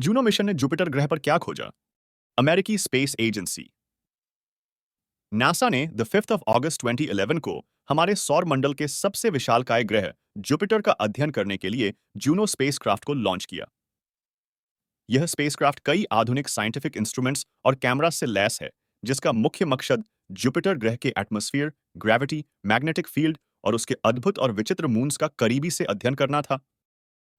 Juno mission ने Jupiter ग्रह पर क्या खोजा? अमेरिकी स्पेस एजेंसी नासा ने द 5th ऑफ अगस्त 2011 को हमारे सौर मंडल के सबसे विशालकाय ग्रह जुपिटर का अध्ययन करने के लिए जूनो स्पेसक्राफ्ट को लॉन्च किया। यह स्पेसक्राफ्ट कई आधुनिक साइंटिफिक इंस्ट्रूमेंट्स और कैमरा से लैस है, जिसका मुख्य मकसद जुपिटर ग्रह के एटमॉस्फेयर, ग्रेविटी, मैग्नेटिक फील्ड और उसके अद्भुत और विचित्र मून्स का करीबी से अध्ययन करना था।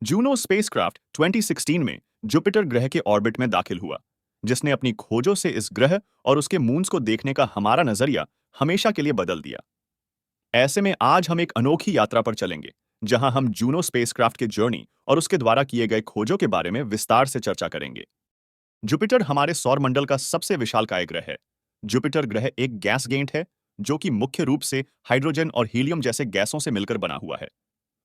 जूनो स्पेसक्राफ्ट 2016 में जुपिटर ग्रह के ऑर्बिट में दाखिल हुआ, जिसने अपनी खोजों से इस ग्रह और उसके मून्स को देखने का हमारा नजरिया हमेशा के लिए बदल दिया। ऐसे में आज हम एक अनोखी यात्रा पर चलेंगे, जहां हम जूनो स्पेसक्राफ्ट के जर्नी और उसके द्वारा किए गए खोजों के बारे में विस्तार से चर्चा करेंगे। जुपिटर हमारे सौर मंडल का सबसे विशालकाय ग्रह है। जुपिटर ग्रह एक गैस गेंट है, जो कि मुख्य रूप से हाइड्रोजन और हीलियम जैसे गैसों से मिलकर बना हुआ है।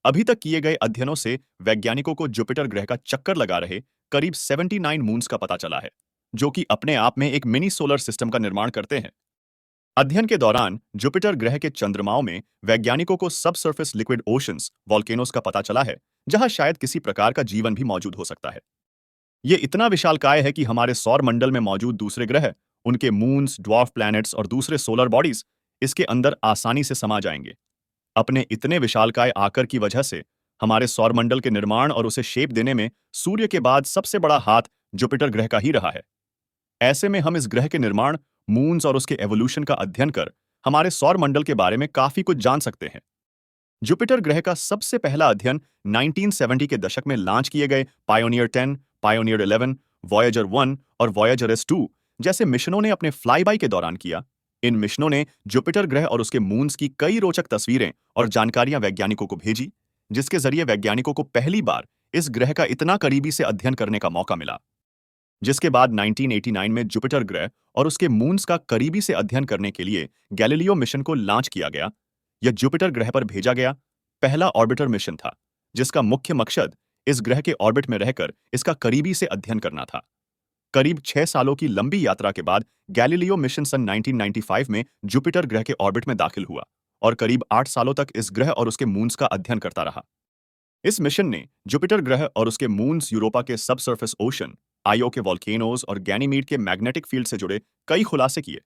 अभी तक किए गए अध्ययनों से वैज्ञानिकों को जुपिटर ग्रह का चक्कर लगा रहे करीब 79 मून्स का पता चला है, जो कि अपने आप में एक मिनी सोलर सिस्टम का निर्माण करते हैं। अध्ययन के दौरान जुपिटर ग्रह के चंद्रमाओं में वैज्ञानिकों को सबसर्फेस लिक्विड ओशंस वॉल्केनोस का पता चला है, जहां शायद किसी प्रकार का जीवन भी मौजूद हो सकता है। ये इतना विशालकाय है कि हमारे सौर मंडल में मौजूद दूसरे ग्रह, उनके मून्स, ड्वार्फ प्लैनेट्स और दूसरे सोलर बॉडीज इसके अंदर आसानी से समा जाएंगे। अपने इतने विशालकाय आकार की वजह से हमारे सौरमंडल के निर्माण और उसे शेप देने में सूर्य के बाद सबसे बड़ा हाथ जुपिटर ग्रह का ही रहा है। ऐसे में हम इस ग्रह के निर्माण, मून्स और उसके एवोल्यूशन का अध्ययन कर हमारे सौरमंडल के बारे में काफी कुछ जान सकते हैं। जुपिटर ग्रह का सबसे पहला अध्ययन 1970 के दशक में लॉन्च किए गए पायोनियर 10, पायोनियर 11, वॉयेजर 1 और वॉयेजर S2 जैसे मिशनों ने अपने फ्लाईबाई के दौरान किया। इन मिशनों ने जुपिटर ग्रह और उसके मून्स की कई रोचक तस्वीरें और जानकारियां वैज्ञानिकों को भेजी, जिसके जरिए वैज्ञानिकों को पहली बार इस ग्रह का इतना करीबी से अध्ययन करने का मौका मिला। जिसके बाद 1989 में जुपिटर ग्रह और उसके मून्स का करीबी से अध्ययन करने के लिए गैलीलियो मिशन को लॉन्च किया गया। यह जुपिटर ग्रह पर भेजा गया पहला ऑर्बिटर मिशन था, जिसका मुख्य मकसद इस ग्रह के ऑर्बिट में रहकर इसका करीबी से अध्ययन करना था। करीब 6 सालों की लंबी यात्रा के बाद गैलीलियो मिशन सन 1995 में जुपिटर ग्रह के ऑर्बिट में दाखिल हुआ और करीब 8 सालों तक इस ग्रह और उसके मून्स का अध्ययन करता रहा। इस मिशन ने जुपिटर ग्रह और उसके मून्स, यूरोपा के सबसर्फेस ओशन, आयो के वॉल्केनोज और गैनीमीड के मैग्नेटिक फील्ड से जुड़े कई खुलासे किए,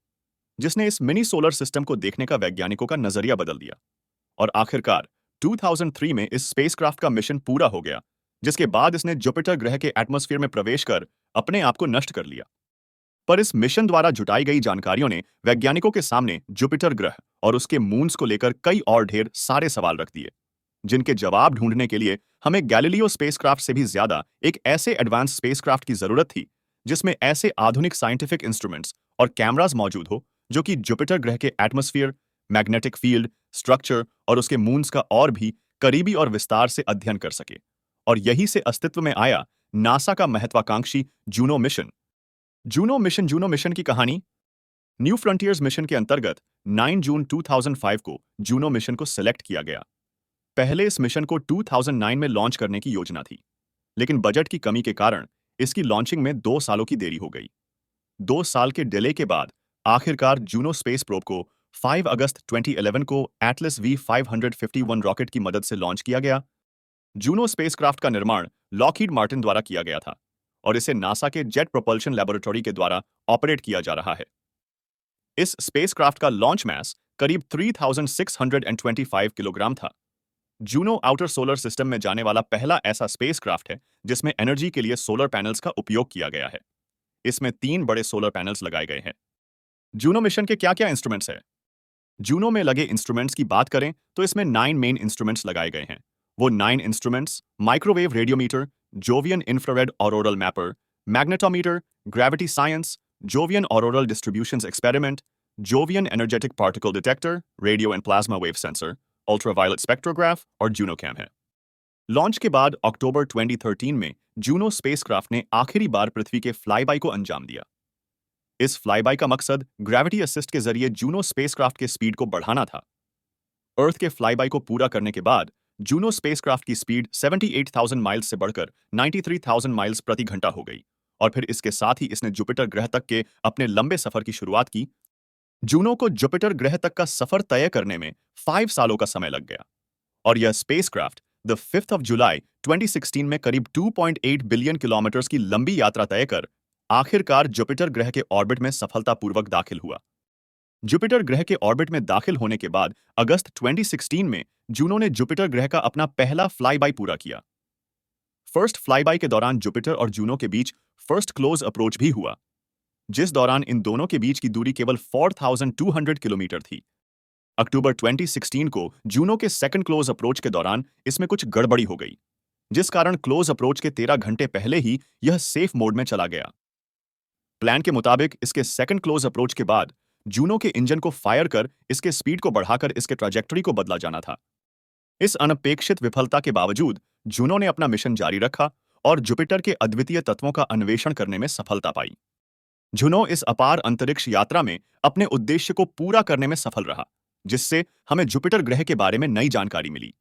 जिसने इस मिनी सोलर सिस्टम को देखने का वैज्ञानिकों का नजरिया बदल दिया। और आखिरकार 2003 में इस स्पेसक्राफ्ट का मिशन पूरा हो गया, जिसके बाद इसने जुपिटर ग्रह के एटमॉस्फेयर में प्रवेश कर अपने आप को नष्ट कर लिया। पर इस मिशन द्वारा जुटाई गई जानकारियों ने वैज्ञानिकों के सामने जुपिटर ग्रह और उसके मून्स को लेकर कई और ढेर सारे सवाल रख दिए, जिनके जवाब ढूंढने के लिए हमें गैलीलियो स्पेसक्राफ्ट से भी ज्यादा एक ऐसे एडवांस स्पेसक्राफ्ट की जरूरत थी, जिसमें ऐसे आधुनिक साइंटिफिक इंस्ट्रूमेंट्स और कैमरास मौजूद हो जो कि जुपिटर ग्रह के एटमॉस्फेयर, मैग्नेटिक फील्ड, स्ट्रक्चर और उसके मून्स का और भी करीबी और विस्तार से अध्ययन कर सके। और यही से अस्तित्व में आया नासा का महत्वाकांक्षी जूनो मिशन की कहानी। न्यू फ्रंटियर्स मिशन के अंतर्गत 9 जून 2005 को जूनो मिशन को सिलेक्ट किया गया। पहले इस मिशन को 2009 में लॉन्च करने की योजना थी, लेकिन बजट की कमी के कारण इसकी लॉन्चिंग में 2 सालों की देरी हो गई। 2 साल के डिले के बाद आखिरकार जूनो स्पेस प्रोब को 5 अगस्त 2011 को एटलस V551 रॉकेट की मदद से लॉन्च किया गया। जूनो स्पेसक्राफ्ट का निर्माण लॉकहीड मार्टिन द्वारा किया गया था और इसे नासा के जेट प्रोपल्शन लेबोरेटरी के द्वारा ऑपरेट किया जा रहा है। इस स्पेसक्राफ्ट का लॉन्च मास करीब 3625 किलोग्राम था। जूनो आउटर सोलर सिस्टम में जाने वाला पहला ऐसा स्पेसक्राफ्ट है जिसमें एनर्जी के लिए सोलर पैनल्स का उपयोग किया गया है। इसमें 3 बड़े सोलर पैनल्स लगाए गए हैं। जूनो मिशन के क्या-क्या इंस्ट्रूमेंट्स हैं? जूनो में लगे इंस्ट्रूमेंट्स की बात करें तो इसमें 9 मेन इंस्ट्रूमेंट्स लगाए गए हैं। वो 9 instruments microwave radiometer, Jovian infrared auroral mapper, magnetometer, gravity science, Jovian auroral distributions experiment, Jovian energetic particle detector, radio and plasma wave sensor, ultraviolet spectrograph और जूनोकैम है। लॉन्च के बाद अक्टूबर 2013 में जूनो स्पेसक्राफ्ट ने आखिरी बार पृथ्वी के फ्लाईबाई को अंजाम दिया। इस फ्लाईबाई का मकसद ग्रेविटी असिस्ट के जरिए जूनो स्पेसक्राफ्ट के स्पीड को बढ़ाना था। अर्थ के फ्लाईबाई को पूरा करने के बाद जूनो स्पेसक्राफ्ट की स्पीड 78,000 माइल्स से बढ़कर 93,000 माइल्स प्रति घंटा हो गई और फिर इसके साथ ही इसने जुपिटर ग्रह तक के अपने लंबे सफर की शुरुआत की। जूनो को जुपिटर ग्रह तक का सफर तय करने में 5 सालों का समय लग गया और यह spacecraft the 5th of July 2016 में करीब 2.8 बिलियन किलोमीटर्स की लंबी यात्रा तय कर आखिरकार जुपिटर ग्रह के ऑर्बिट में सफलतापूर्वक दाखिल हुआ। जुपिटर ग्रह के ऑर्बिट में दाखिल होने के बाद अगस्त 2016 में जूनो ने जुपिटर ग्रह का अपना पहला फ्लाईबाई पूरा किया। फर्स्ट फ्लाईबाई के दौरान जुपिटर और जूनो के बीच फर्स्ट क्लोज अप्रोच भी हुआ, जिस दौरान इन दोनों के बीच की दूरी केवल 4200 किलोमीटर थी। अक्टूबर 2016 को जूनो के सेकंड क्लोज अप्रोच के दौरान इसमें कुछ गड़बड़ी हो गई, जिस कारण क्लोज अप्रोच के 13 घंटे पहले ही यह सेफ मोड में चला गया। प्लान के मुताबिक इसके सेकंड क्लोज अप्रोच के बाद जूनो के इंजन को फायर कर इसके स्पीड को बढ़ाकर इसके ट्रैजेक्टरी को बदला जाना था। इस अनपेक्षित विफलता के बावजूद जूनो ने अपना मिशन जारी रखा और जुपिटर के अद्वितीय तत्वों का अन्वेषण करने में सफलता पाई। जूनो इस अपार अंतरिक्ष यात्रा में अपने उद्देश्य को पूरा करने में सफल रहा, जिससे हमें जुपिटर ग्रह के बारे में नई जानकारी मिली।